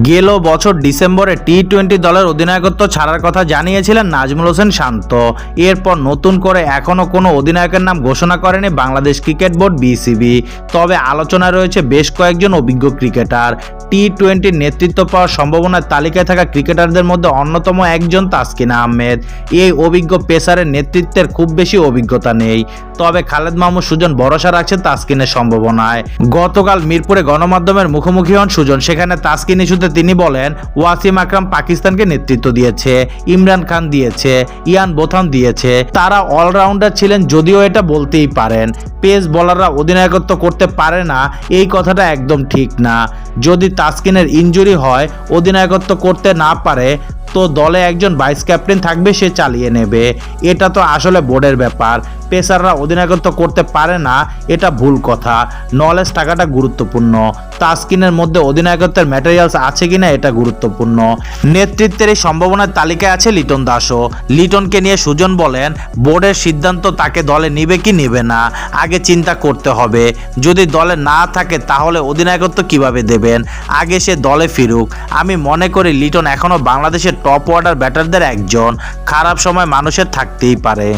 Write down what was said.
গেল বছর ডিসেম্বরে টি-20 দলের অধিনায়কত্ব ছাড়ার কথা জানিয়েছিলেন নাজমুল হোসেন শান্ত। এরপর নতুন করে এখনও কোনো অধিনায়কের নাম ঘোষণা করেনি বাংলাদেশ ক্রিকেট বোর্ড বিসিবি। তবে আলোচনায় রয়েছে বেশ কয়েকজন অভিজ্ঞ ক্রিকেটার। টি-20 নেতৃত্ব পাওয়ার সম্ভাবনার তালিকায় থাকা ক্রিকেটারদের মধ্যে অন্যতম একজন তাসকিন আহমেদ। এই অভিজ্ঞ পেসারের নেতৃত্বের খুব বেশি অভিজ্ঞতা নেই, তবে খালেদ মাহমুদ সুজন ভরসা রাখছেন তাসকিনের সম্ভাবনায়। গতকাল মিরপুরে গণমাধ্যমের মুখোমুখি হন সুজন। সেখানে তাসকিন ইস্যুতে তিনি বলেন, ওয়াসিম আকরাম পাকিস্তানকে নেতৃত্ব দিয়েছে, ইমরান খান দিয়েছে, ইয়ান বোথাম দিয়েছে, তারা অলরাউন্ডার ছিলেন, যদিও এটা বলতেই পারেন পেস বোলাররা অধিনায়কত্ব করতে পারে না, এই কথাটা একদম ঠিক না। যদি তাসকিনের ইনজুরি হয়, অধিনায়কত্ব করতে না পারে, তো দলে একজন ভাইস ক্যাপ্টেন থাকবে, সে চালিয়ে নেবে। এটা তো আসলে বোর্ডের ব্যাপার। পেসাররা অধিনায়কত্ব করতে পারে না, এটা ভুল কথা। নলেজ থাকাটা গুরুত্বপূর্ণ। তাসকিনের মধ্যে অধিনায়কত্বের ম্যাটেরিয়ালস আছে কিনা এটা গুরুত্বপূর্ণ। নেতৃত্বের এই সম্ভাবনার তালিকায় আছে লিটন দাসও। লিটনকে নিয়ে সুজন বলেন, বোর্ডের সিদ্ধান্ত তাকে দলে নিবে কি নিবে না আগে চিন্তা করতে হবে। যদি দলে না থাকে তাহলে অধিনায়কত্ব কিভাবে দেবেন, আগে সে দলে ফিরুক। আমি মনে করি লিটন এখনও বাংলাদেশের টপ অর্ডার ব্যাটারদের একজন। খারাপ সময় মানুষের থাকতেই পারে।